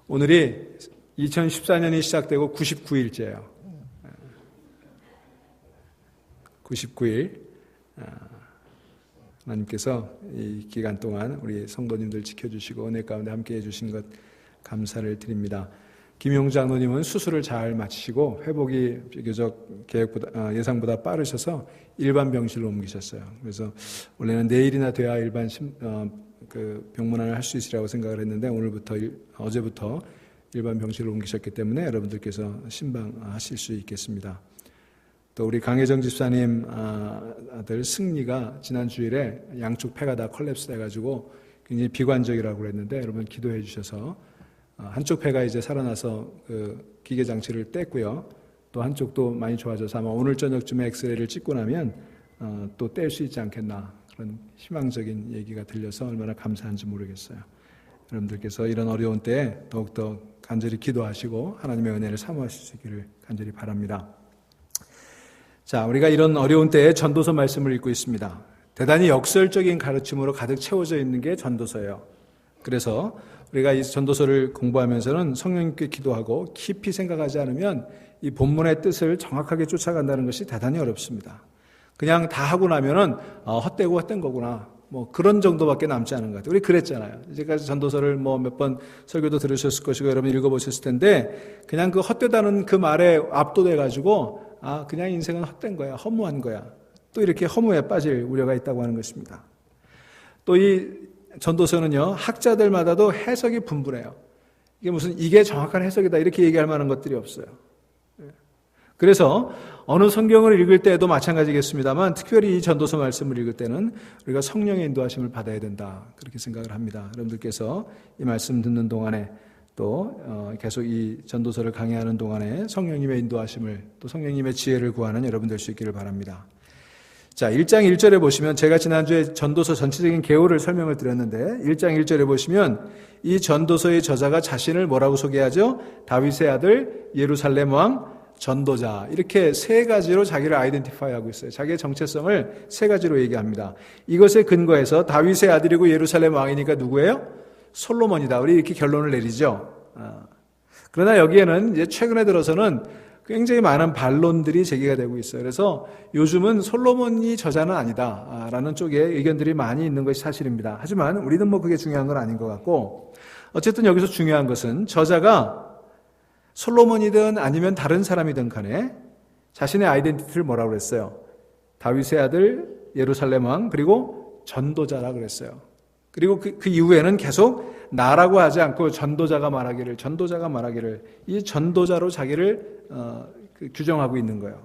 오늘이 2014년이 시작되고 99일째예요. 99일. 하나님께서 이 기간 동안 우리 성도님들 지켜주시고 은혜 가운데 함께해 주신 것 감사를 드립니다. 김용 장로님은 수술을 잘 마치시고 회복이 비교적 예상보다 빠르셔서 일반 병실로 옮기셨어요. 그래서 원래는 내일이나 돼야 일반 병문안을 할 수 있으리라고 생각을 했는데 어제부터 일반 병실로 옮기셨기 때문에 여러분들께서 신방하실 수 있겠습니다. 또 우리 강혜정 집사님 아들 승리가 지난 주일에 양쪽 폐가 다 콜랩스 돼가지고 굉장히 비관적이라고 그랬는데 여러분 기도해 주셔서 한쪽 폐가 이제 살아나서 그 기계 장치를 뗐고요. 또 한쪽도 많이 좋아져서 아마 오늘 저녁쯤에 엑스레이를 찍고 나면 또 뗄 수 있지 않겠나 그런 희망적인 얘기가 들려서 얼마나 감사한지 모르겠어요. 여러분들께서 이런 어려운 때에 더욱더 간절히 기도하시고 하나님의 은혜를 사모하실 수 있기를 간절히 바랍니다. 자, 우리가 이런 어려운 때에 전도서 말씀을 읽고 있습니다. 대단히 역설적인 가르침으로 가득 채워져 있는 게 전도서예요. 그래서 우리가 이 전도서를 공부하면서는 성령님께 기도하고 깊이 생각하지 않으면 이 본문의 뜻을 정확하게 쫓아간다는 것이 대단히 어렵습니다. 그냥 다 하고 나면은 헛되고 헛된 거구나. 뭐 그런 정도밖에 남지 않은 것 같아요. 우리 그랬잖아요. 이제까지 전도서를 몇 번 설교도 들으셨을 것이고 여러분 읽어보셨을 텐데 그냥 그 헛되다는 그 말에 압도돼가지고 그냥 인생은 헛된 거야. 허무한 거야. 또 이렇게 허무에 빠질 우려가 있다고 하는 것입니다. 또 이 전도서는요, 학자들마다도 해석이 분분해요. 이게 정확한 해석이다. 이렇게 얘기할 만한 것들이 없어요. 그래서 어느 성경을 읽을 때에도 마찬가지겠습니다만 특별히 이 전도서 말씀을 읽을 때는 우리가 성령의 인도하심을 받아야 된다. 그렇게 생각을 합니다. 여러분들께서 이 말씀 듣는 동안에 또 계속 이 전도서를 강의하는 동안에 성령님의 인도하심을 또 성령님의 지혜를 구하는 여러분 될 수 있기를 바랍니다. 자, 1장 1절에 보시면 제가 지난주에 전도서 전체적인 개요를 설명을 드렸는데 1장 1절에 보시면 이 전도서의 저자가 자신을 뭐라고 소개하죠? 다윗의 아들 예루살렘 왕 전도자. 이렇게 세 가지로 자기를 아이덴티파이하고 있어요. 자기의 정체성을 세 가지로 얘기합니다. 이것에 근거해서 다윗의 아들이고 예루살렘 왕이니까 누구예요? 솔로몬이다. 우리 이렇게 결론을 내리죠. 그러나 여기에는 이제 최근에 들어서는 굉장히 많은 반론들이 제기가 되고 있어요. 그래서 요즘은 솔로몬이 저자는 아니다라는 쪽에 의견들이 많이 있는 것이 사실입니다. 하지만 우리는 그게 중요한 건 아닌 것 같고 어쨌든 여기서 중요한 것은 저자가 솔로몬이든 아니면 다른 사람이든 간에 자신의 아이덴티티를 뭐라고 그랬어요? 다윗의 아들 예루살렘 왕 그리고 전도자라 그랬어요. 그리고 그 이후에는 계속 나라고 하지 않고 전도자가 말하기를 이 전도자로 자기를 규정하고 있는 거예요.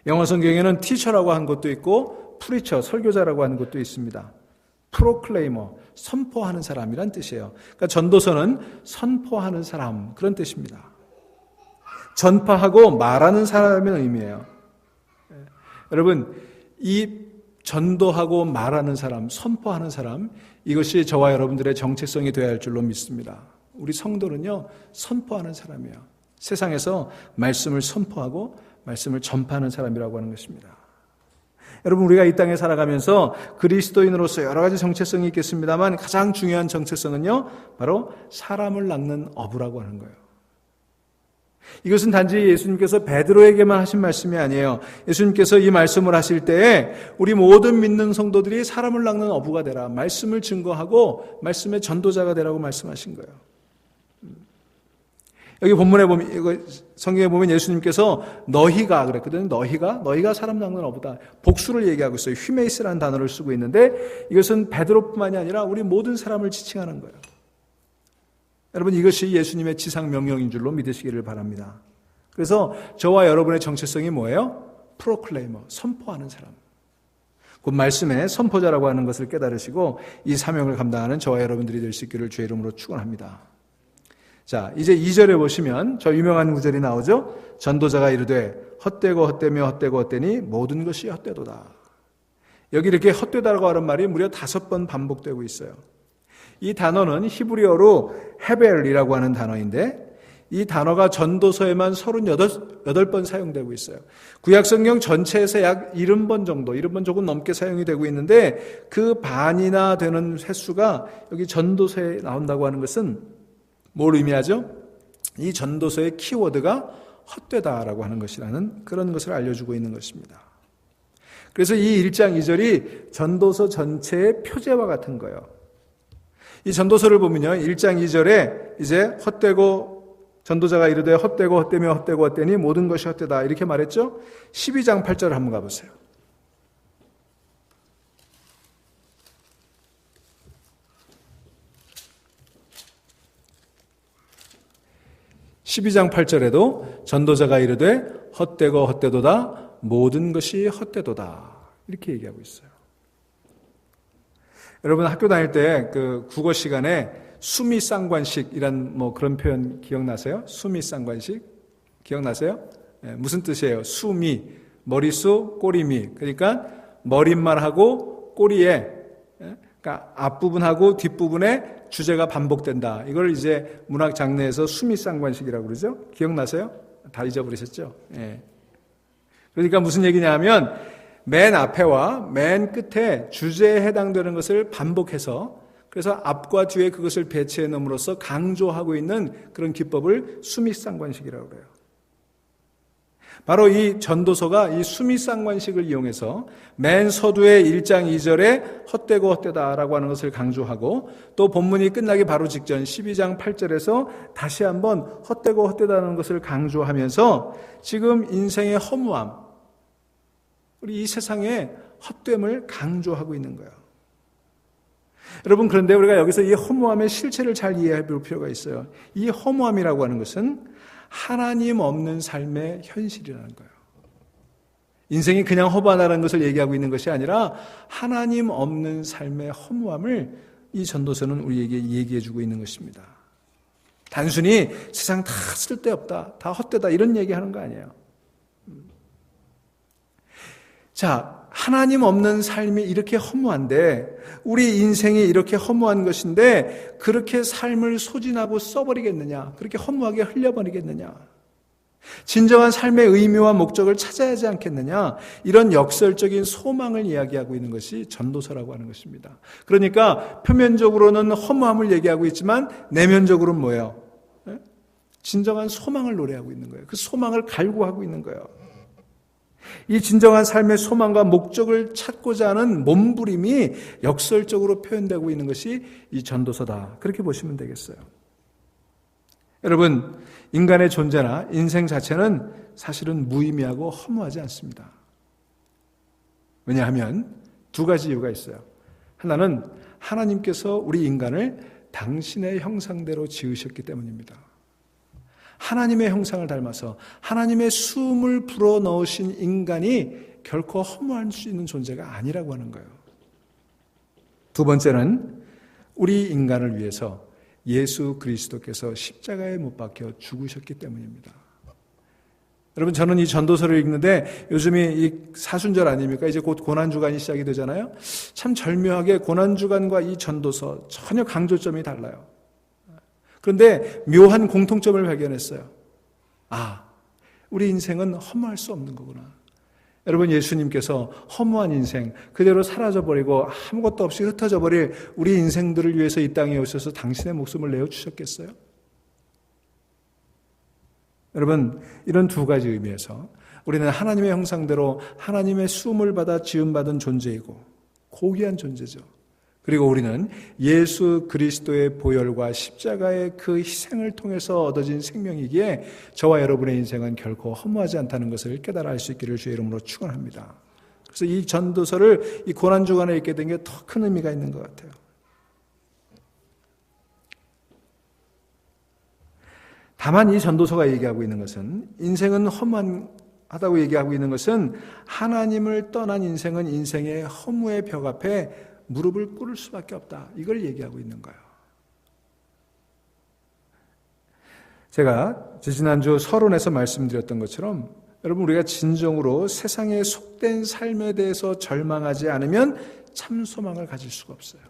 영어 성경에는 티처라고 한 것도 있고 프리처, 설교자라고 하는 것도 있습니다. 프로클레이머, 선포하는 사람이란 뜻이에요. 그러니까 전도서는 선포하는 사람 그런 뜻입니다. 전파하고 말하는 사람의 의미예요. 여러분, 이 전도하고 말하는 사람, 선포하는 사람, 이것이 저와 여러분들의 정체성이 되어야 할 줄로 믿습니다. 우리 성도는요, 선포하는 사람이에요. 세상에서 말씀을 선포하고 말씀을 전파하는 사람이라고 하는 것입니다. 여러분, 우리가 이 땅에 살아가면서 그리스도인으로서 여러 가지 정체성이 있겠습니다만 가장 중요한 정체성은요, 바로 사람을 낚는 어부라고 하는 거예요. 이것은 단지 예수님께서 베드로에게만 하신 말씀이 아니에요. 예수님께서 이 말씀을 하실 때에 우리 모든 믿는 성도들이 사람을 낚는 어부가 되라. 말씀을 증거하고 말씀의 전도자가 되라고 말씀하신 거예요. 여기 본문에 보면, 성경에 보면 예수님께서 너희가 그랬거든요. 너희가 사람 낚는 어부다. 복수를 얘기하고 있어요. 휘메이스라는 단어를 쓰고 있는데 이것은 베드로뿐만이 아니라 우리 모든 사람을 지칭하는 거예요. 여러분, 이것이 예수님의 지상 명령인 줄로 믿으시기를 바랍니다. 그래서 저와 여러분의 정체성이 뭐예요? 프로클레이머, 선포하는 사람. 곧 말씀의 선포자라고 하는 것을 깨달으시고 이 사명을 감당하는 저와 여러분들이 될 수 있기를 주의 이름으로 축원합니다. 자, 이제 2절에 보시면 저 유명한 구절이 나오죠. 전도자가 이르되 헛되고 헛되며 헛되고 헛되니 모든 것이 헛되도다. 여기 이렇게 헛되다라고 하는 말이 무려 5번 반복되고 있어요. 이 단어는 히브리어로 헤벨이라고 하는 단어인데 이 단어가 전도서에만 38번 사용되고 있어요. 구약성경 전체에서 약 70번 정도, 70번 조금 넘게 사용이 되고 있는데 그 반이나 되는 횟수가 여기 전도서에 나온다고 하는 것은 뭘 의미하죠? 이 전도서의 키워드가 헛되다라고 하는 것이라는 그런 것을 알려주고 있는 것입니다. 그래서 이 1장 2절이 전도서 전체의 표제와 같은 거예요. 이 전도서를 보면요, 1장 2절에 이제 헛되고, 전도자가 이르되 헛되고 헛되며 헛되고 헛되니 모든 것이 헛되다 이렇게 말했죠. 12장 8절을 한번 가보세요. 12장 8절에도 전도자가 이르되 헛되고 헛되도다 모든 것이 헛되도다 이렇게 얘기하고 있어요. 여러분 학교 다닐 때 그 국어 시간에 수미상관식이란 뭐 그런 표현 기억나세요? 수미상관식 기억나세요? 네, 무슨 뜻이에요? 수미 머리수 꼬리미 그러니까 머릿말하고 꼬리에 그러니까 앞부분하고 뒷부분에 주제가 반복된다. 이걸 이제 문학 장르에서 수미상관식이라고 그러죠. 기억나세요? 다 잊어버리셨죠? 예. 그러니까 무슨 얘기냐면 맨 앞에와 맨 끝에 주제에 해당되는 것을 반복해서 그래서 앞과 뒤에 그것을 배치해 놓음으로써 강조하고 있는 그런 기법을 수미상관식이라고 그래요. 바로 이 전도서가 이 수미상관식을 이용해서 맨 서두의 1장 2절에 헛되고 헛되다라고 하는 것을 강조하고 또 본문이 끝나기 바로 직전 12장 8절에서 다시 한번 헛되고 헛되다는 것을 강조하면서 지금 인생의 허무함, 우리 이 세상의 헛됨을 강조하고 있는 거예요. 여러분 그런데 우리가 여기서 이 허무함의 실체를 잘 이해해 볼 필요가 있어요. 이 허무함이라고 하는 것은 하나님 없는 삶의 현실이라는 거예요. 인생이 그냥 허무하다는 것을 얘기하고 있는 것이 아니라 하나님 없는 삶의 허무함을 이 전도서는 우리에게 얘기해 주고 있는 것입니다. 단순히 세상 다 쓸데없다, 다 헛되다 이런 얘기하는 거 아니에요. 자, 하나님 없는 삶이 이렇게 허무한데 우리 인생이 이렇게 허무한 것인데 그렇게 삶을 소진하고 써버리겠느냐? 그렇게 허무하게 흘려버리겠느냐? 진정한 삶의 의미와 목적을 찾아야 하지 않겠느냐? 이런 역설적인 소망을 이야기하고 있는 것이 전도서라고 하는 것입니다. 그러니까 표면적으로는 허무함을 얘기하고 있지만 내면적으로는 뭐예요? 진정한 소망을 노래하고 있는 거예요. 그 소망을 갈구하고 있는 거예요. 이 진정한 삶의 소망과 목적을 찾고자 하는 몸부림이 역설적으로 표현되고 있는 것이 이 전도서다. 그렇게 보시면 되겠어요. 여러분, 인간의 존재나 인생 자체는 사실은 무의미하고 허무하지 않습니다. 왜냐하면 두 가지 이유가 있어요. 하나는 하나님께서 우리 인간을 당신의 형상대로 지으셨기 때문입니다. 하나님의 형상을 닮아서 하나님의 숨을 불어넣으신 인간이 결코 허무할 수 있는 존재가 아니라고 하는 거예요. 두 번째는 우리 인간을 위해서 예수 그리스도께서 십자가에 못 박혀 죽으셨기 때문입니다. 여러분 저는 이 전도서를 읽는데 요즘이 이 사순절 아닙니까? 이제 곧 고난주간이 시작이 되잖아요. 참 절묘하게 고난주간과 이 전도서 전혀 강조점이 달라요. 그런데 묘한 공통점을 발견했어요. 아, 우리 인생은 허무할 수 없는 거구나. 여러분 예수님께서 허무한 인생 그대로 사라져버리고 아무것도 없이 흩어져버릴 우리 인생들을 위해서 이 땅에 오셔서 당신의 목숨을 내어주셨겠어요? 여러분 이런 두 가지 의미에서 우리는 하나님의 형상대로 하나님의 수음을 받아 지음받은 존재이고 고귀한 존재죠. 그리고 우리는 예수 그리스도의 보혈과 십자가의 그 희생을 통해서 얻어진 생명이기에 저와 여러분의 인생은 결코 허무하지 않다는 것을 깨달아 알 수 있기를 주의 이름으로 축원합니다. 그래서 이 전도서를 이 고난주간에 읽게 된 게 더 큰 의미가 있는 것 같아요. 다만 이 전도서가 얘기하고 있는 것은 인생은 허무하다고 얘기하고 있는 것은 하나님을 떠난 인생은 인생의 허무의 벽 앞에 무릎을 꿇을 수밖에 없다. 이걸 얘기하고 있는 거예요. 제가 지난주 서론에서 말씀드렸던 것처럼 여러분 우리가 진정으로 세상에 속된 삶에 대해서 절망하지 않으면 참 소망을 가질 수가 없어요.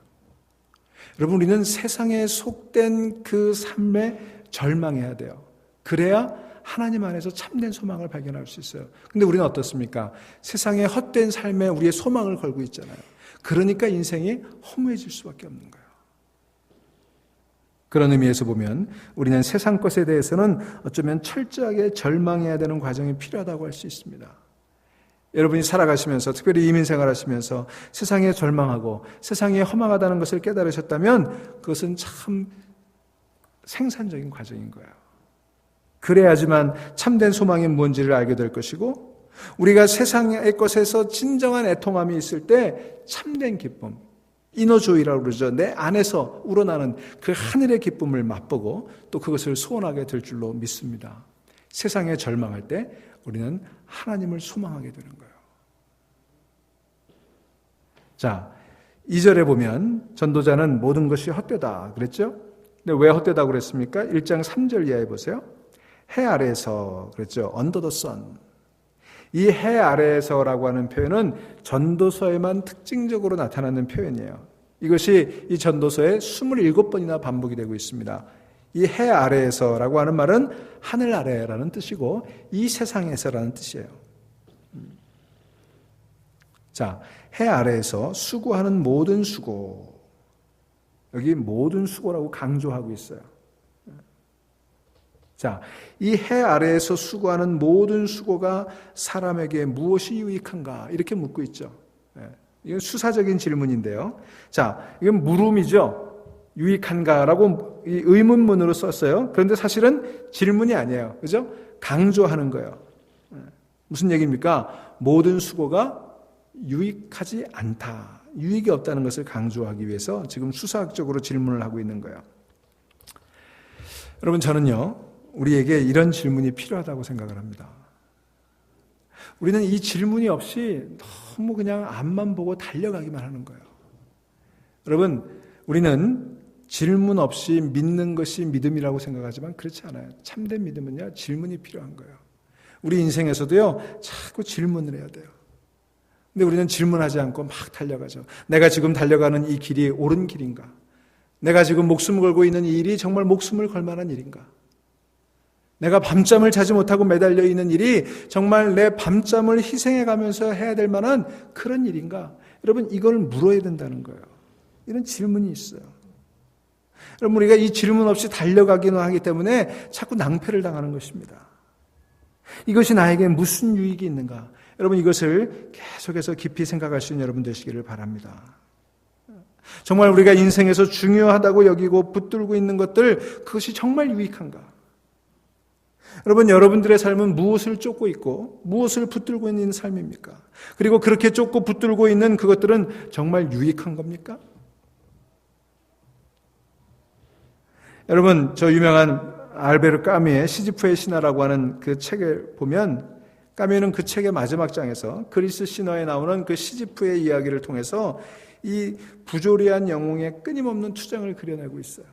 여러분 우리는 세상에 속된 그 삶에 절망해야 돼요. 그래야 하나님 안에서 참된 소망을 발견할 수 있어요. 근데 우리는 어떻습니까? 세상의 헛된 삶에 우리의 소망을 걸고 있잖아요. 그러니까 인생이 허무해질 수밖에 없는 거예요. 그런 의미에서 보면 우리는 세상 것에 대해서는 어쩌면 철저하게 절망해야 되는 과정이 필요하다고 할 수 있습니다. 여러분이 살아가시면서, 특별히 이민 생활하시면서 세상에 절망하고 세상이 허망하다는 것을 깨달으셨다면 그것은 참 생산적인 과정인 거예요. 그래야지만 참된 소망이 뭔지를 알게 될 것이고, 우리가 세상의 것에서 진정한 애통함이 있을 때 참된 기쁨, 이너조이라고 그러죠. 내 안에서 우러나는 그 하늘의 기쁨을 맛보고 또 그것을 소원하게 될 줄로 믿습니다. 세상에 절망할 때 우리는 하나님을 소망하게 되는 거예요. 자, 2절에 보면 전도자는 모든 것이 헛되다 그랬죠? 근데 왜 헛되다고 그랬습니까? 1장 3절 이하에 보세요. 해 아래에서 그랬죠. Under the sun. 이 해 아래에서라고 하는 표현은 전도서에만 특징적으로 나타나는 표현이에요. 이것이 이 전도서에 27번이나 반복이 되고 있습니다. 이 해 아래에서라고 하는 말은 하늘 아래라는 뜻이고 이 세상에서라는 뜻이에요. 자, 해 아래에서 수고하는 모든 수고. 여기 모든 수고라고 강조하고 있어요. 자, 이 해 아래에서 수고하는 모든 수고가 사람에게 무엇이 유익한가? 이렇게 묻고 있죠. 이건 수사적인 질문인데요. 자, 이건 물음이죠. 유익한가라고 이 의문문으로 썼어요. 그런데 사실은 질문이 아니에요. 그죠? 강조하는 거예요. 무슨 얘기입니까? 모든 수고가 유익하지 않다. 유익이 없다는 것을 강조하기 위해서 지금 수사학적으로 질문을 하고 있는 거예요. 여러분, 저는요, 우리에게 이런 질문이 필요하다고 생각을 합니다. 우리는 이 질문이 없이 너무 그냥 앞만 보고 달려가기만 하는 거예요. 여러분, 우리는 질문 없이 믿는 것이 믿음이라고 생각하지만 그렇지 않아요. 참된 믿음은요, 질문이 필요한 거예요. 우리 인생에서도요, 자꾸 질문을 해야 돼요. 근데 우리는 질문하지 않고 막 달려가죠. 내가 지금 달려가는 이 길이 옳은 길인가? 내가 지금 목숨을 걸고 있는 이 일이 정말 목숨을 걸 만한 일인가? 내가 밤잠을 자지 못하고 매달려 있는 일이 정말 내 밤잠을 희생해 가면서 해야 될 만한 그런 일인가? 여러분, 이걸 물어야 된다는 거예요. 이런 질문이 있어요. 여러분, 우리가 이 질문 없이 달려가기는 하기 때문에 자꾸 낭패를 당하는 것입니다. 이것이 나에게 무슨 유익이 있는가? 여러분, 이것을 계속해서 깊이 생각할 수 있는 여러분 되시기를 바랍니다. 정말 우리가 인생에서 중요하다고 여기고 붙들고 있는 것들, 그것이 정말 유익한가? 여러분, 여러분들의 삶은 무엇을 쫓고 있고 무엇을 붙들고 있는 삶입니까? 그리고 그렇게 쫓고 붙들고 있는 그것들은 정말 유익한 겁니까? 여러분, 저 유명한 알베르 까뮈의 시지프의 신화라고 하는 그 책을 보면, 까뮈는 그 책의 마지막 장에서 그리스 신화에 나오는 그 시지프의 이야기를 통해서 이 부조리한 영웅의 끊임없는 투쟁을 그려내고 있어요.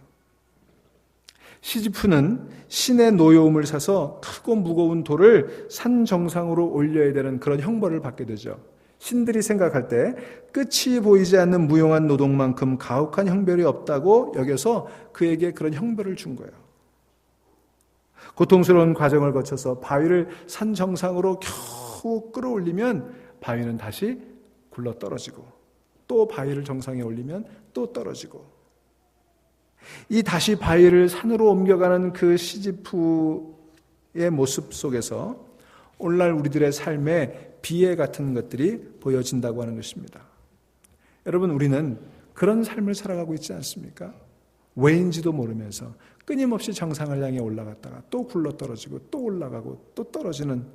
시지프는 신의 노여움을 사서 크고 무거운 돌을 산 정상으로 올려야 되는 그런 형벌을 받게 되죠. 신들이 생각할 때 끝이 보이지 않는 무용한 노동만큼 가혹한 형벌이 없다고 여겨서 그에게 그런 형벌을 준 거예요. 고통스러운 과정을 거쳐서 바위를 산 정상으로 겨우 끌어올리면 바위는 다시 굴러 떨어지고, 또 바위를 정상에 올리면 또 떨어지고, 이 다시 바위를 산으로 옮겨가는 그 시지프의 모습 속에서 오늘날 우리들의 삶에 비애 같은 것들이 보여진다고 하는 것입니다. 여러분, 우리는 그런 삶을 살아가고 있지 않습니까? 왜인지도 모르면서 끊임없이 정상을 향해 올라갔다가 또 굴러 떨어지고 또 올라가고 또 떨어지는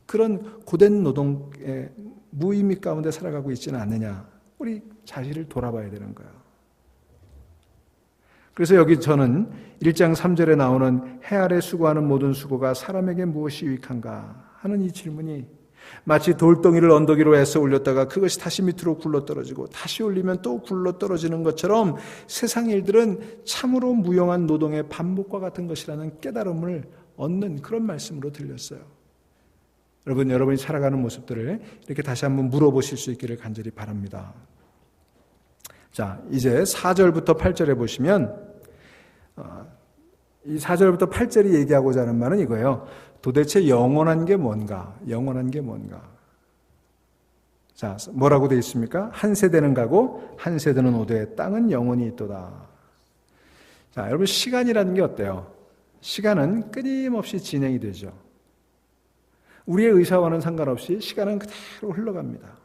그런 고된 노동의 무의미 가운데 살아가고 있지는 않느냐. 우리 자신을 돌아봐야 되는 거예요. 그래서 여기 저는 1장 3절에 나오는 해 아래 수고하는 모든 수고가 사람에게 무엇이 유익한가 하는 이 질문이 마치 돌덩이를 언덕 위로 해서 올렸다가 그것이 다시 밑으로 굴러 떨어지고 다시 올리면 또 굴러 떨어지는 것처럼 세상 일들은 참으로 무용한 노동의 반복과 같은 것이라는 깨달음을 얻는 그런 말씀으로 들렸어요. 여러분, 여러분이 살아가는 모습들을 이렇게 다시 한번 물어보실 수 있기를 간절히 바랍니다. 자, 이제 4절부터 8절에 보시면 이 4절부터 8절이 얘기하고자 하는 말은 이거예요. 도대체 영원한 게 뭔가? 영원한 게 뭔가? 자, 뭐라고 되어 있습니까? 한 세대는 가고 한 세대는 오되 땅은 영원히 있도다. 자, 여러분 시간이라는 게 어때요? 시간은 끊임없이 진행이 되죠. 우리의 의사와는 상관없이 시간은 그대로 흘러갑니다.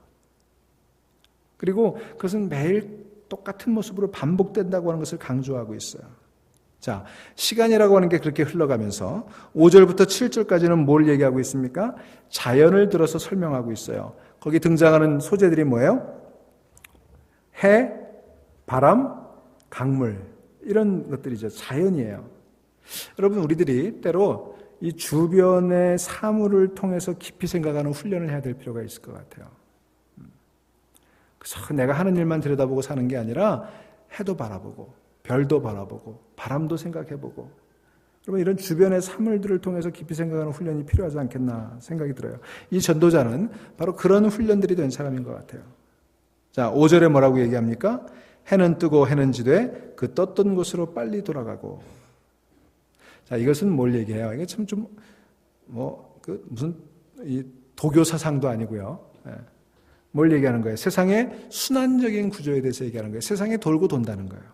그리고 그것은 매일 똑같은 모습으로 반복된다고 하는 것을 강조하고 있어요. 자, 시간이라고 하는 게 그렇게 흘러가면서 5절부터 7절까지는 뭘 얘기하고 있습니까? 자연을 들어서 설명하고 있어요. 거기 등장하는 소재들이 뭐예요? 해, 바람, 강물, 이런 것들이죠. 자연이에요. 여러분, 우리들이 때로 이 주변의 사물을 통해서 깊이 생각하는 훈련을 해야 될 필요가 있을 것 같아요. 그래서 내가 하는 일만 들여다보고 사는 게 아니라 해도 바라보고 별도 바라보고 바람도 생각해보고, 여러분 이런 주변의 사물들을 통해서 깊이 생각하는 훈련이 필요하지 않겠나 생각이 들어요. 이 전도자는 바로 그런 훈련들이 된 사람인 것 같아요. 자, 5절에 뭐라고 얘기합니까? 해는 뜨고 해는 지되 그 떴던 곳으로 빨리 돌아가고. 자, 이것은 뭘 얘기해요? 이게 참 좀 무슨 이 도교 사상도 아니고요. 뭘 얘기하는 거예요? 세상의 순환적인 구조에 대해서 얘기하는 거예요. 세상이 돌고 돈다는 거예요.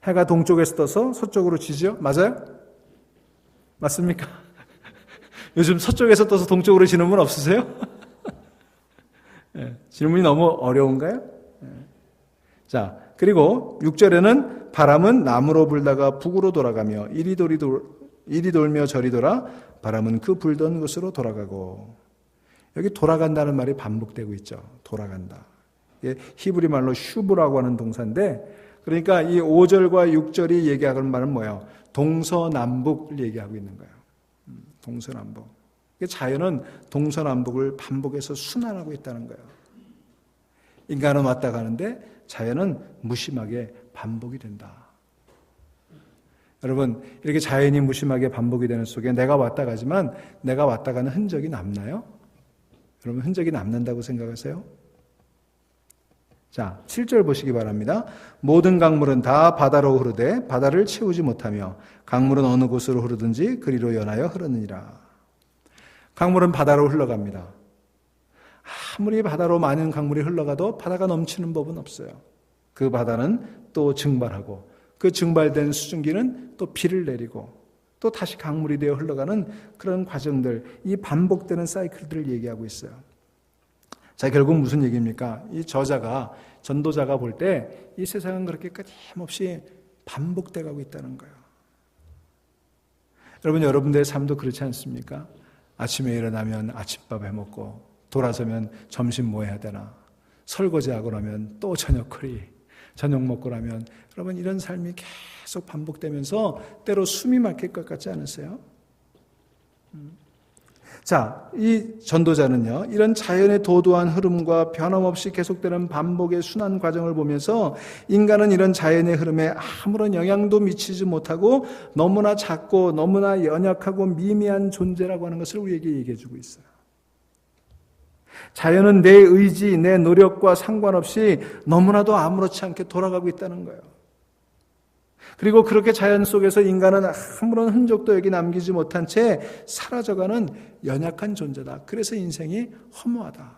해가 동쪽에서 떠서 서쪽으로 지죠? 맞아요? 맞습니까? 요즘 서쪽에서 떠서 동쪽으로 지는 분 없으세요? 질문이 너무 어려운가요? 자, 그리고 6절에는 바람은 남으로 불다가 북으로 돌아가며 이리 돌며 저리 돌아 바람은 그 불던 곳으로 돌아가고. 여기 돌아간다는 말이 반복되고 있죠. 돌아간다. 이게 히브리 말로 슈브라고 하는 동사인데, 그러니까 이 5절과 6절이 얘기하는 말은 뭐예요? 동서남북을 얘기하고 있는 거예요. 동서남북. 자연은 동서남북을 반복해서 순환하고 있다는 거예요. 인간은 왔다 가는데 자연은 무심하게 반복이 된다. 여러분, 이렇게 자연이 무심하게 반복이 되는 속에 내가 왔다 가지만 내가 왔다 가는 흔적이 남나요? 여러분, 흔적이 남는다고 생각하세요? 자, 7절 보시기 바랍니다. 모든 강물은 다 바다로 흐르되 바다를 채우지 못하며 강물은 어느 곳으로 흐르든지 그리로 연하여 흐르느니라. 강물은 바다로 흘러갑니다. 아무리 바다로 많은 강물이 흘러가도 바다가 넘치는 법은 없어요. 그 바다는 또 증발하고 그 증발된 수증기는 또 비를 내리고 또 다시 강물이 되어 흘러가는 그런 과정들, 이 반복되는 사이클들을 얘기하고 있어요. 자, 결국 무슨 얘기입니까? 이 저자가, 전도자가 볼 때 이 세상은 그렇게 끊임없이 반복돼 가고 있다는 거예요. 여러분, 여러분들의 삶도 그렇지 않습니까? 아침에 일어나면 아침밥 해 먹고, 돌아서면 점심 뭐 해야 되나, 설거지하고 나면 또 저녁거리, 저녁 먹고 나면, 여러분 이런 삶이 계속 반복되면서 때로 숨이 막힐 것 같지 않으세요? 자, 이 전도자는요, 이런 자연의 도도한 흐름과 변함없이 계속되는 반복의 순환 과정을 보면서 인간은 이런 자연의 흐름에 아무런 영향도 미치지 못하고 너무나 작고 너무나 연약하고 미미한 존재라고 하는 것을 우리에게 얘기해 주고 있어요. 자연은 내 의지, 내 노력과 상관없이 너무나도 아무렇지 않게 돌아가고 있다는 거예요. 그리고 그렇게 자연 속에서 인간은 아무런 흔적도 여기 남기지 못한 채 사라져가는 연약한 존재다. 그래서 인생이 허무하다.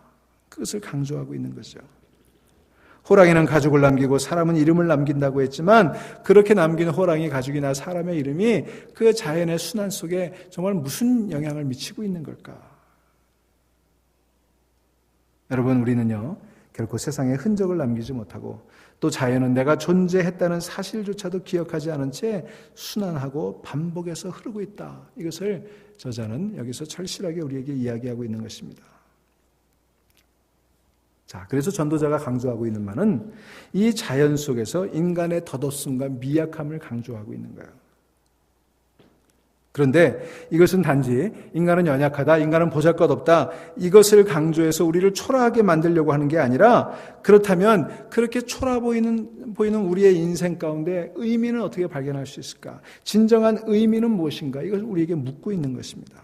그것을 강조하고 있는 거죠. 호랑이는 가죽을 남기고 사람은 이름을 남긴다고 했지만 그렇게 남긴 호랑이, 가죽이나 사람의 이름이 그 자연의 순환 속에 정말 무슨 영향을 미치고 있는 걸까? 여러분, 우리는요, 결코 세상에 흔적을 남기지 못하고 또 자연은 내가 존재했다는 사실조차도 기억하지 않은 채 순환하고 반복해서 흐르고 있다. 이것을 저자는 여기서 절실하게 우리에게 이야기하고 있는 것입니다. 자, 그래서 전도자가 강조하고 있는 말은 이 자연 속에서 인간의 덧없음과 미약함을 강조하고 있는 거예요. 그런데 이것은 단지 인간은 연약하다, 인간은 보잘것없다, 이것을 강조해서 우리를 초라하게 만들려고 하는 게 아니라, 그렇다면 그렇게 초라해 보이는 우리의 인생 가운데 의미는 어떻게 발견할 수 있을까? 진정한 의미는 무엇인가? 이것을 우리에게 묻고 있는 것입니다.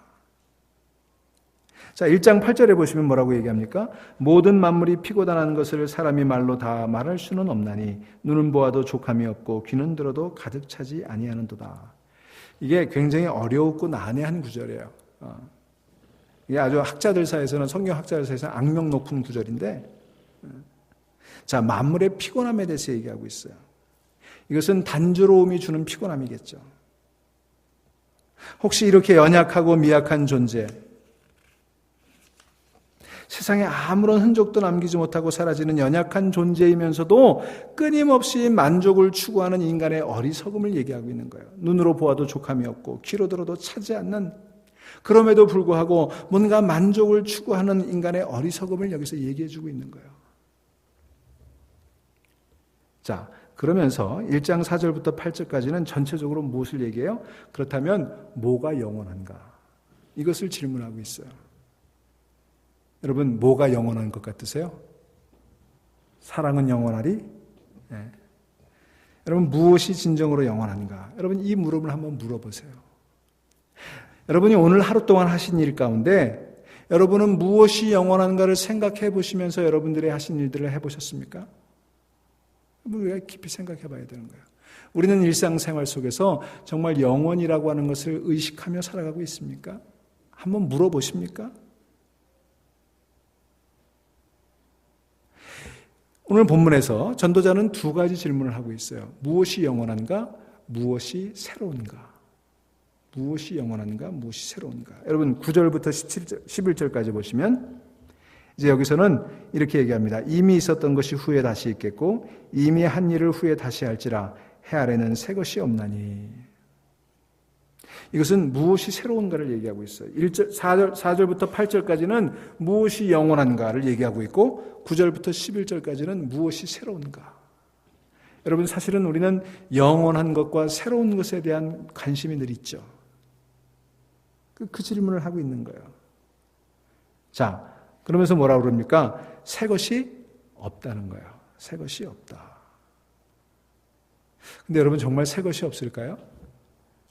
자, 1장 8절에 보시면 뭐라고 얘기합니까? 모든 만물이 피고 다나는 것을 사람이 말로 다 말할 수는 없나니 눈은 보아도 족함이 없고 귀는 들어도 가득 차지 아니하는도다. 이게 굉장히 어렵고 난해한 구절이에요. 이게 아주 학자들 사이에서는, 성경 학자들 사이에서는 악명 높은 구절인데, 자, 만물의 피곤함에 대해서 얘기하고 있어요. 이것은 단조로움이 주는 피곤함이겠죠. 혹시 이렇게 연약하고 미약한 존재, 세상에 아무런 흔적도 남기지 못하고 사라지는 연약한 존재이면서도 끊임없이 만족을 추구하는 인간의 어리석음을 얘기하고 있는 거예요. 눈으로 보아도 족함이 없고 귀로 들어도 차지 않는, 그럼에도 불구하고 뭔가 만족을 추구하는 인간의 어리석음을 여기서 얘기해 주고 있는 거예요. 자, 그러면서 1장 4절부터 8절까지는 전체적으로 무엇을 얘기해요? 그렇다면 뭐가 영원한가? 이것을 질문하고 있어요. 여러분, 뭐가 영원한 것 같으세요? 사랑은 영원하리? 네. 여러분, 무엇이 진정으로 영원한가? 여러분, 이 물음을 한번 물어보세요. 여러분이 오늘 하루 동안 하신 일 가운데 여러분은 무엇이 영원한가를 생각해 보시면서 여러분들이 하신 일들을 해보셨습니까? 우리가 깊이 생각해 봐야 되는 거예요. 우리는 일상생활 속에서 정말 영원이라고 하는 것을 의식하며 살아가고 있습니까? 한번 물어보십니까? 오늘 본문에서 전도자는 두 가지 질문을 하고 있어요. 무엇이 영원한가? 무엇이 새로운가? 무엇이 영원한가? 무엇이 새로운가? 여러분 9절부터 11절까지 보시면 이제 여기서는 이렇게 얘기합니다. 이미 있었던 것이 후에 다시 있겠고 이미 한 일을 후에 다시 할지라 해 아래는 새 것이 없나니. 이것은 무엇이 새로운가를 얘기하고 있어요. 4절부터 8절까지는 무엇이 영원한가를 얘기하고 있고 9절부터 11절까지는 무엇이 새로운가. 여러분 사실은 우리는 영원한 것과 새로운 것에 대한 관심이 늘 있죠. 그 질문을 하고 있는 거예요. 자, 그러면서 뭐라고 그럽니까? 새 것이 없다는 거예요. 새 것이 없다. 근데 여러분 정말 새 것이 없을까요?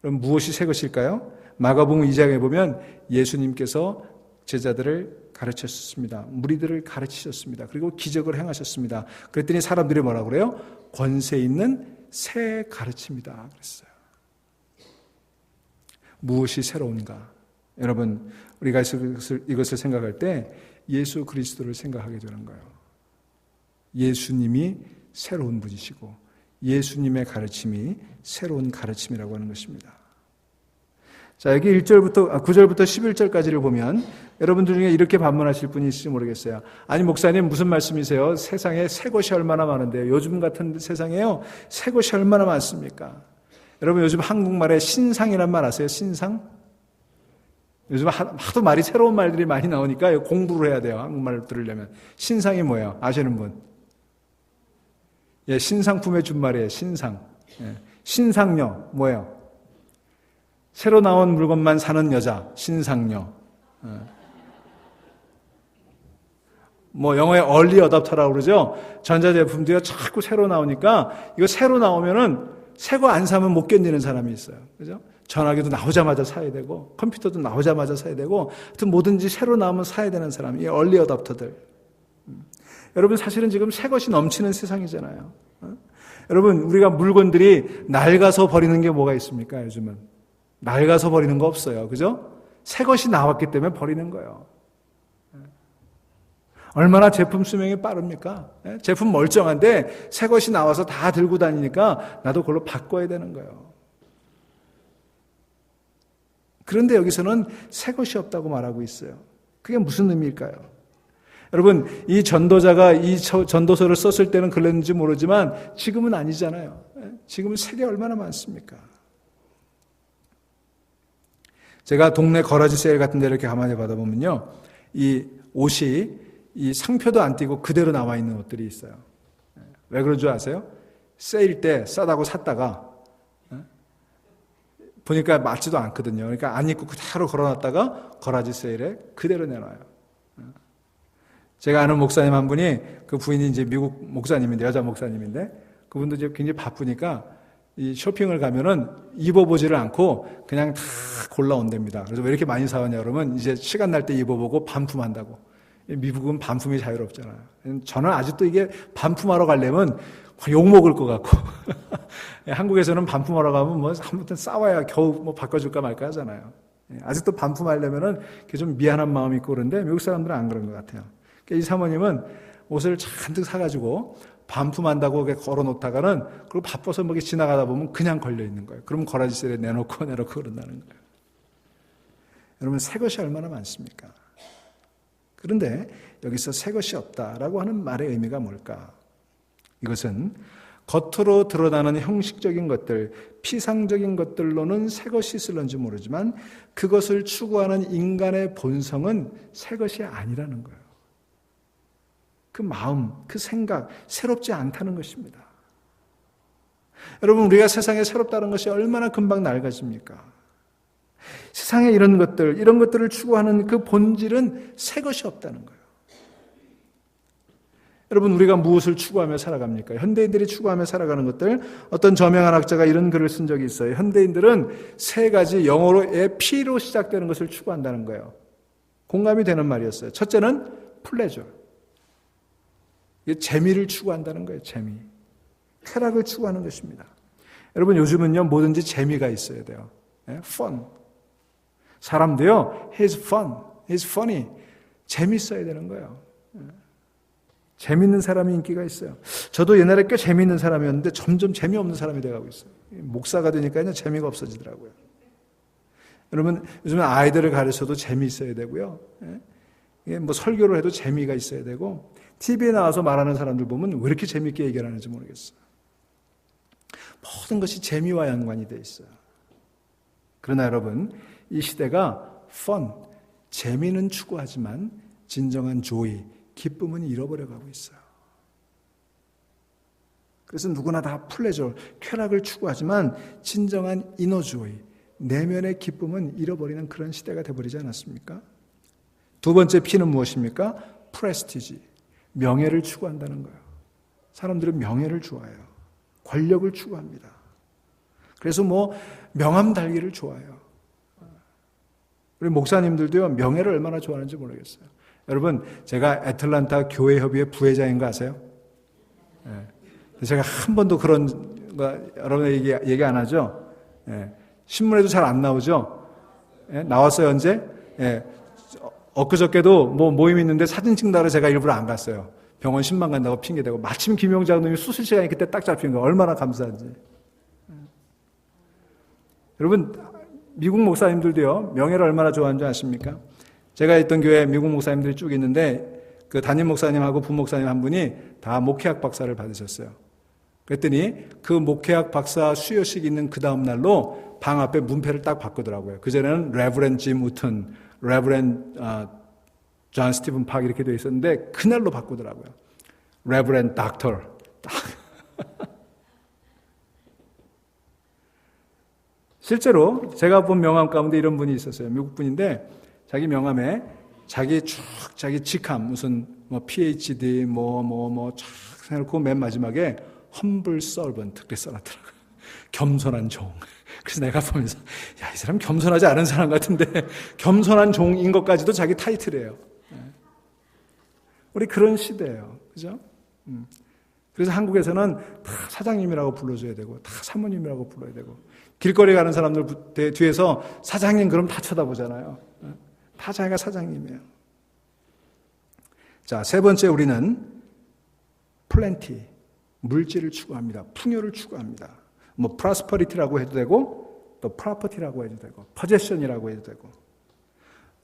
그럼 무엇이 새 것일까요? 마가복음 2장에 보면 예수님께서 제자들을 가르치셨습니다. 무리들을 가르치셨습니다. 그리고 기적을 행하셨습니다. 그랬더니 사람들이 뭐라고 그래요? 권세 있는 새 가르침이다 그랬어요. 무엇이 새로운가? 여러분 우리가 이것을 생각할 때 예수 그리스도를 생각하게 되는 거예요. 예수님이 새로운 분이시고 예수님의 가르침이 새로운 가르침이라고 하는 것입니다. 자, 여기 9절부터 11절까지를 보면 여러분들 중에 이렇게 반문하실 분이 있을지 모르겠어요. 아니 목사님 무슨 말씀이세요? 세상에 새 것이 얼마나 많은데요. 요즘 같은 세상에요. 새 것이 얼마나 많습니까? 여러분 요즘 한국말에 신상이란 말 아세요? 신상? 요즘 하도 말이 새로운 말들이 많이 나오니까 공부를 해야 돼요. 한국말을 들으려면. 신상이 뭐예요? 아시는 분? 예, 신상품의 준말이에요. 신상. 예. 신상녀 뭐예요? 새로 나온 물건만 사는 여자. 신상녀. 예. 뭐 영어에 early adopter라고 그러죠. 전자제품도요 자꾸 새로 나오니까 이거 새로 나오면은 새 거 안 사면 못 견디는 사람이 있어요. 그죠? 전화기도 나오자마자 사야 되고 컴퓨터도 나오자마자 사야 되고 하여튼 뭐든지 새로 나오면 사야 되는 사람이 early adopter들. 여러분 사실은 지금 새 것이 넘치는 세상이잖아요. 여러분 우리가 물건들이 낡아서 버리는 게 뭐가 있습니까? 요즘은 낡아서 버리는 거 없어요. 그죠? 새 것이 나왔기 때문에 버리는 거예요. 얼마나 제품 수명이 빠릅니까? 제품 멀쩡한데 새 것이 나와서 다 들고 다니니까 나도 그걸로 바꿔야 되는 거예요. 그런데 여기서는 새 것이 없다고 말하고 있어요. 그게 무슨 의미일까요? 여러분 이 전도자가 이 전도서를 썼을 때는 그랬는지 모르지만 지금은 아니잖아요. 지금은 세계 얼마나 많습니까? 제가 동네 거라지 세일 같은 데 이렇게 가만히 받아보면요. 이 옷이 이 상표도 안 띄고 그대로 나와 있는 옷들이 있어요. 왜 그런 줄 아세요? 세일 때 싸다고 샀다가 보니까 맞지도 않거든요. 그러니까 안 입고 그대로 걸어놨다가 거라지 세일에 그대로 내놔요. 제가 아는 목사님 한 분이 그 부인이 이제 미국 목사님인데 여자 목사님인데 그분도 이제 굉장히 바쁘니까 이 쇼핑을 가면은 입어보지를 않고 그냥 다 골라온답니다. 그래서 왜 이렇게 많이 사왔냐 그러면 이제 시간 날 때 입어보고 반품한다고. 미국은 반품이 자유롭잖아요. 저는 아직도 이게 반품하러 가려면 욕 먹을 것 같고 한국에서는 반품하러 가면 뭐 아무튼 싸워야 겨우 뭐 바꿔줄까 말까 하잖아요. 아직도 반품하려면은 좀 미안한 마음이 있고 그런데 미국 사람들은 안 그런 것 같아요. 이 사모님은 옷을 잔뜩 사가지고 반품한다고 걸어놓다가는 그리고 바빠서 뭐 지나가다 보면 그냥 걸려 있는 거예요. 그럼 거라지셀에 내놓고 그런다는 거예요. 여러분, 새 것이 얼마나 많습니까? 그런데 여기서 새 것이 없다라고 하는 말의 의미가 뭘까? 이것은 겉으로 드러나는 형식적인 것들, 피상적인 것들로는 새 것이 있을런지 모르지만 그것을 추구하는 인간의 본성은 새 것이 아니라는 거예요. 그 마음, 그 생각, 새롭지 않다는 것입니다. 여러분, 우리가 세상에 새롭다는 것이 얼마나 금방 낡아집니까? 세상에 이런 것들을 추구하는 그 본질은 새 것이 없다는 거예요. 여러분, 우리가 무엇을 추구하며 살아갑니까? 현대인들이 추구하며 살아가는 것들, 어떤 저명한 학자가 이런 글을 쓴 적이 있어요. 현대인들은 세 가지 영어로의 P로 시작되는 것을 추구한다는 거예요. 공감이 되는 말이었어요. 첫째는 플레저. 재미를 추구한다는 거예요. 재미. 쾌락을 추구하는 것입니다. 여러분, 요즘은요, 뭐든지 재미가 있어야 돼요. fun. 사람도요, he's fun, he's funny. 재밌어야 되는 거예요. 재밌는 사람이 인기가 있어요. 저도 옛날에 꽤 재밌는 사람이었는데 점점 재미없는 사람이 돼가고 있어요. 목사가 되니까 재미가 없어지더라고요. 여러분, 요즘은 아이들을 가르쳐도 재미있어야 되고요. 뭐 설교를 해도 재미가 있어야 되고, TV에 나와서 말하는 사람들 보면 왜 이렇게 재미있게 얘기를 하는지 모르겠어요. 모든 것이 재미와 연관이 돼 있어요. 그러나 여러분, 이 시대가 fun, 재미는 추구하지만 진정한 joy, 기쁨은 잃어버려가고 있어요. 그래서 누구나 다 플레저, 쾌락을 추구하지만 진정한 inner joy, 내면의 기쁨은 잃어버리는 그런 시대가 되어버리지 않았습니까? 두 번째 P는 무엇입니까? 프레스티지, 명예를 추구한다는 거예요. 사람들은 명예를 좋아해요. 권력을 추구합니다. 그래서 명함 달기를 좋아해요. 우리 목사님들도요, 명예를 얼마나 좋아하는지 모르겠어요. 여러분, 제가 애틀란타 교회협의회 부회장인 거 아세요? 네. 제가 한 번도 그런 거 여러분에게 얘기 안 하죠? 네. 신문에도 잘 안 나오죠? 네. 나왔어요, 언제? 네. 엊그저께도 모임 있는데 사진 찍는다고 제가 일부러 안 갔어요. 병원 신방 간다고 핑계대고, 마침 김용장 놈이 수술 시간이 그때 딱 잡힌 거예요. 얼마나 감사한지. 여러분, 미국 목사님들도요, 명예를 얼마나 좋아하는 줄 아십니까? 제가 있던 교회 미국 목사님들이 쭉 있는데, 그 담임 목사님하고 부목사님 한 분이 다 목회학 박사를 받으셨어요. 그랬더니 그 목회학 박사 수여식 있는 그 다음 날로 방 앞에 문패를 딱 바꾸더라고요. 그전에는 레버렌드 짐 우튼, 레버렌드 존 스티븐 팍 이렇게 되어 있었는데 그날로 바꾸더라고요. 레버렌드 닥터. 실제로 제가 본 명함 가운데 이런 분이 있었어요. 미국 분인데 자기 명함에 자기 직함 무슨 PhD 쫙 해놓고 맨 마지막에 humble servant 그렇게 써놨더라고요. 겸손한 종. 그래서 내가 보면서 야, 이 사람 겸손하지 않은 사람 같은데 겸손한 종인 것까지도 자기 타이틀이에요. 우리 그런 시대예요. 그죠? 그래서 한국에서는 다 사장님이라고 불러줘야 되고 다 사모님이라고 불러야 되고 길거리 가는 사람들 뒤에서 사장님 그럼 다 쳐다보잖아요. 다 자기가 사장님이에요. 자, 세 번째 우리는 플랜티, 물질을 추구합니다. 풍요를 추구합니다. 프로스퍼리티라고 해도 되고 또 프로퍼티라고 해도 되고 포제션이라고 해도 되고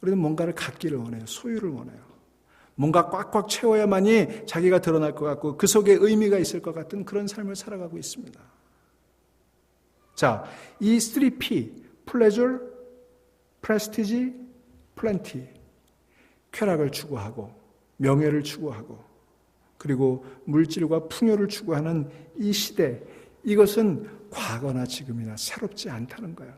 우리는 뭔가를 갖기를 원해요. 소유를 원해요. 뭔가 꽉꽉 채워야만이 자기가 드러날 것 같고 그 속에 의미가 있을 것 같은 그런 삶을 살아가고 있습니다. 자, 이 3P, pleasure, prestige, plenty, 쾌락을 추구하고 명예를 추구하고 그리고 물질과 풍요를 추구하는 이 시대, 이것은 과거나 지금이나 새롭지 않다는 거예요.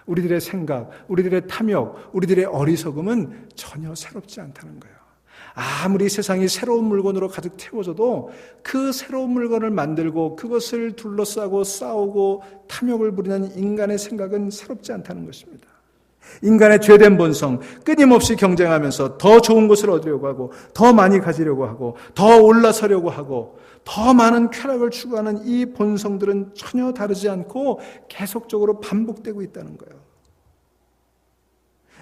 우리들의 생각, 우리들의 탐욕, 우리들의 어리석음은 전혀 새롭지 않다는 거예요. 아무리 세상이 새로운 물건으로 가득 태워져도 그 새로운 물건을 만들고 그것을 둘러싸고 싸우고 탐욕을 부리는 인간의 생각은 새롭지 않다는 것입니다. 인간의 죄된 본성, 끊임없이 경쟁하면서 더 좋은 것을 얻으려고 하고 더 많이 가지려고 하고 더 올라서려고 하고 더 많은 쾌락을 추구하는 이 본성들은 전혀 다르지 않고 계속적으로 반복되고 있다는 거예요.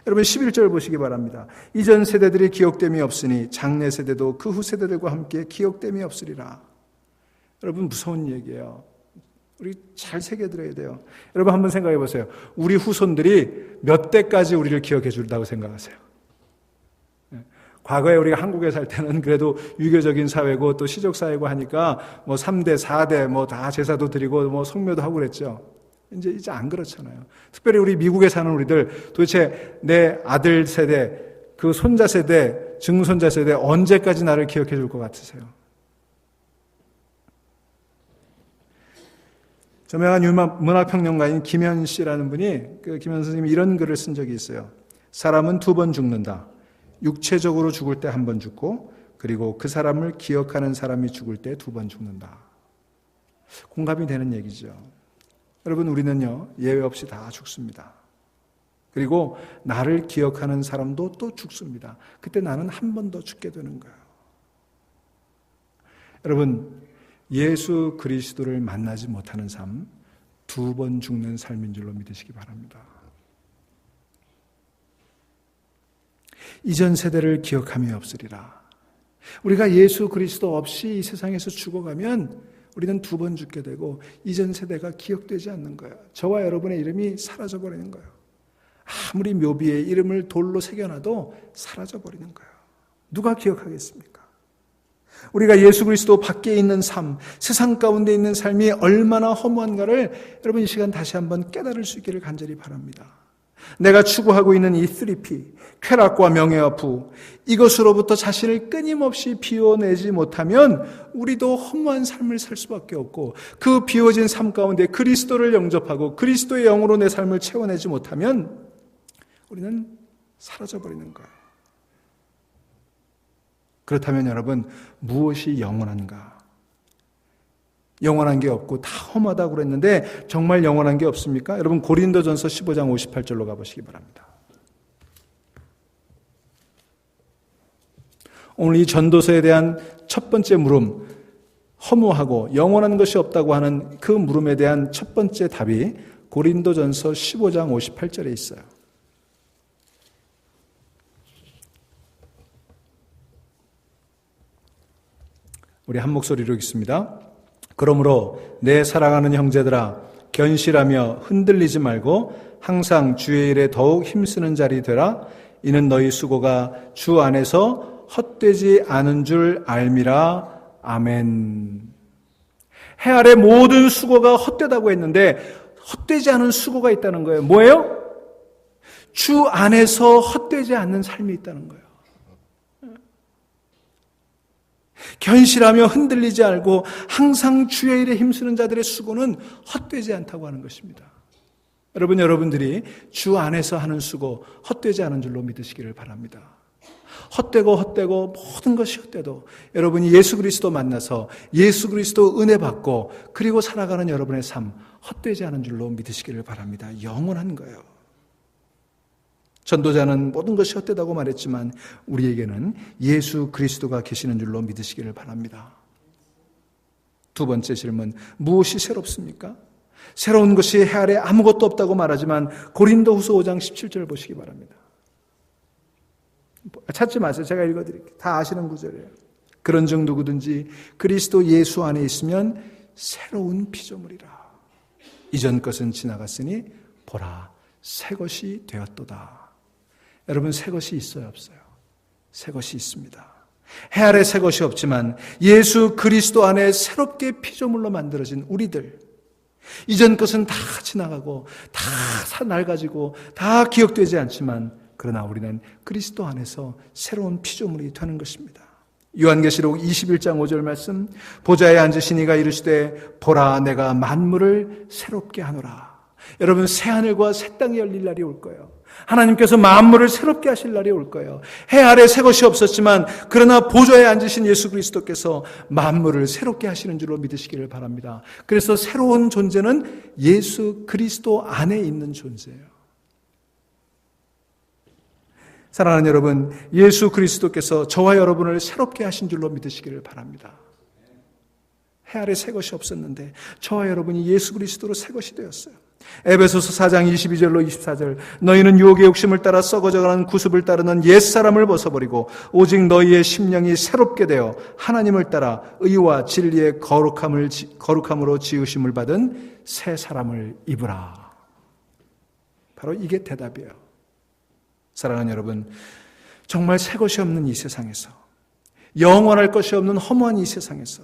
여러분 11절 보시기 바랍니다. 이전 세대들이 기억됨이 없으니 장래 세대도 그 후 세대들과 함께 기억됨이 없으리라. 여러분 무서운 얘기예요. 우리 잘 새겨들어야 돼요. 여러분 한번 생각해 보세요. 우리 후손들이 몇 대까지 우리를 기억해 준다고 생각하세요? 과거에 우리가 한국에 살 때는 그래도 유교적인 사회고 또 시족 사회고 하니까 뭐 3대, 4대 뭐 다 제사도 드리고 뭐 성묘도 하고 그랬죠. 이제 안 그렇잖아요. 특별히 우리 미국에 사는 우리들 도대체 내 아들 세대, 그 손자 세대, 증손자 세대 언제까지 나를 기억해 줄 것 같으세요? 저명한 문화평론가인 김현 씨라는 분이, 그 김현 선생님이 이런 글을 쓴 적이 있어요. 사람은 2번 죽는다. 육체적으로 죽을 때 1번 죽고, 그리고 그 사람을 기억하는 사람이 죽을 때 2번 죽는다. 공감이 되는 얘기죠. 여러분, 우리는요, 예외 없이 다 죽습니다. 그리고 나를 기억하는 사람도 또 죽습니다. 그때 나는 1번 더 죽게 되는 거예요. 여러분, 예수 그리스도를 만나지 못하는 삶, 2번 죽는 삶인 줄로 믿으시기 바랍니다. 이전 세대를 기억함이 없으리라. 우리가 예수 그리스도 없이 이 세상에서 죽어가면 우리는 2번 죽게 되고 이전 세대가 기억되지 않는 거예요. 저와 여러분의 이름이 사라져버리는 거예요. 아무리 묘비에 이름을 돌로 새겨놔도 사라져버리는 거예요. 누가 기억하겠습니까? 우리가 예수 그리스도 밖에 있는 삶, 세상 가운데 있는 삶이 얼마나 허무한가를 여러분 이 시간 다시 한번 깨달을 수 있기를 간절히 바랍니다. 내가 추구하고 있는 이 3P, 쾌락과 명예와 부, 이것으로부터 자신을 끊임없이 비워내지 못하면 우리도 허무한 삶을 살 수밖에 없고, 그 비워진 삶 가운데 그리스도를 영접하고 그리스도의 영으로 내 삶을 채워내지 못하면 우리는 사라져버리는 거예요. 그렇다면 여러분, 무엇이 영원한가? 영원한 게 없고 다 험하다고 그랬는데 정말 영원한 게 없습니까? 여러분, 고린도전서 15장 58절로 가보시기 바랍니다. 오늘 이 전도서에 대한 첫 번째 물음, 허무하고 영원한 것이 없다고 하는 그 물음에 대한 첫 번째 답이 고린도전서 15장 58절에 있어요. 우리 한 목소리로 읽습니다. 그러므로 내 사랑하는 형제들아, 견실하며 흔들리지 말고 항상 주의 일에 더욱 힘쓰는 자리 되라. 이는 너희 수고가 주 안에서 헛되지 않은 줄 알미라. 아멘. 해 아래 모든 수고가 헛되다고 했는데 헛되지 않은 수고가 있다는 거예요. 뭐예요? 주 안에서 헛되지 않는 삶이 있다는 거예요. 견실하며 흔들리지 않고 항상 주의 일에 힘쓰는 자들의 수고는 헛되지 않다고 하는 것입니다. 여러분들이 주 안에서 하는 수고 헛되지 않은 줄로 믿으시기를 바랍니다. 헛되고 모든 것이 헛되도 여러분이 예수 그리스도 만나서 예수 그리스도 은혜 받고 그리고 살아가는 여러분의 삶 헛되지 않은 줄로 믿으시기를 바랍니다. 영원한 거예요. 전도자는 모든 것이 헛되다고 말했지만 우리에게는 예수 그리스도가 계시는 줄로 믿으시기를 바랍니다. 두 번째 질문, 무엇이 새롭습니까? 새로운 것이 해 아래 아무것도 없다고 말하지만 고린도후서 5장 17절 보시기 바랍니다. 찾지 마세요. 제가 읽어드릴게요. 다 아시는 구절이에요. 그런즉 누구든지 그리스도 예수 안에 있으면 새로운 피조물이라. 이전 것은 지나갔으니 보라 새 것이 되었도다. 여러분, 새 것이 있어요, 없어요? 새 것이 있습니다. 해 아래 새 것이 없지만 예수 그리스도 안에 새롭게 피조물로 만들어진 우리들, 이전 것은 다 지나가고 다 낡아지고 다 기억되지 않지만 그러나 우리는 그리스도 안에서 새로운 피조물이 되는 것입니다. 요한계시록 21장 5절 말씀, 보좌에 앉으신 이가 이르시되 보라 내가 만물을 새롭게 하노라. 여러분, 새 하늘과 새 땅이 열릴 날이 올 거예요. 하나님께서 만물을 새롭게 하실 날이 올 거예요. 해 아래 새 것이 없었지만 그러나 보좌에 앉으신 예수 그리스도께서 만물을 새롭게 하시는 줄로 믿으시기를 바랍니다. 그래서 새로운 존재는 예수 그리스도 안에 있는 존재예요. 사랑하는 여러분, 예수 그리스도께서 저와 여러분을 새롭게 하신 줄로 믿으시기를 바랍니다. 해 아래 새 것이 없었는데 저와 여러분이 예수 그리스도로 새 것이 되었어요. 에베소서 4장 22절로 24절 너희는 유혹의 욕심을 따라 썩어져가는 구습을 따르는 옛사람을 벗어버리고 오직 너희의 심령이 새롭게 되어 하나님을 따라 의와 진리의 거룩함으로 지으심을 받은 새 사람을 입으라. 바로 이게 대답이에요. 사랑하는 여러분, 정말 새 것이 없는 이 세상에서, 영원할 것이 없는 허무한 이 세상에서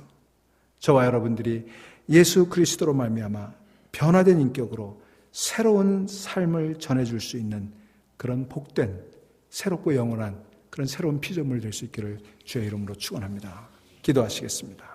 저와 여러분들이 예수 그리스도로 말미암아 변화된 인격으로 새로운 삶을 전해줄 수 있는 그런 복된, 새롭고 영원한 그런 새로운 피조물이 될 수 있기를 주의 이름으로 축원합니다. 기도하시겠습니다.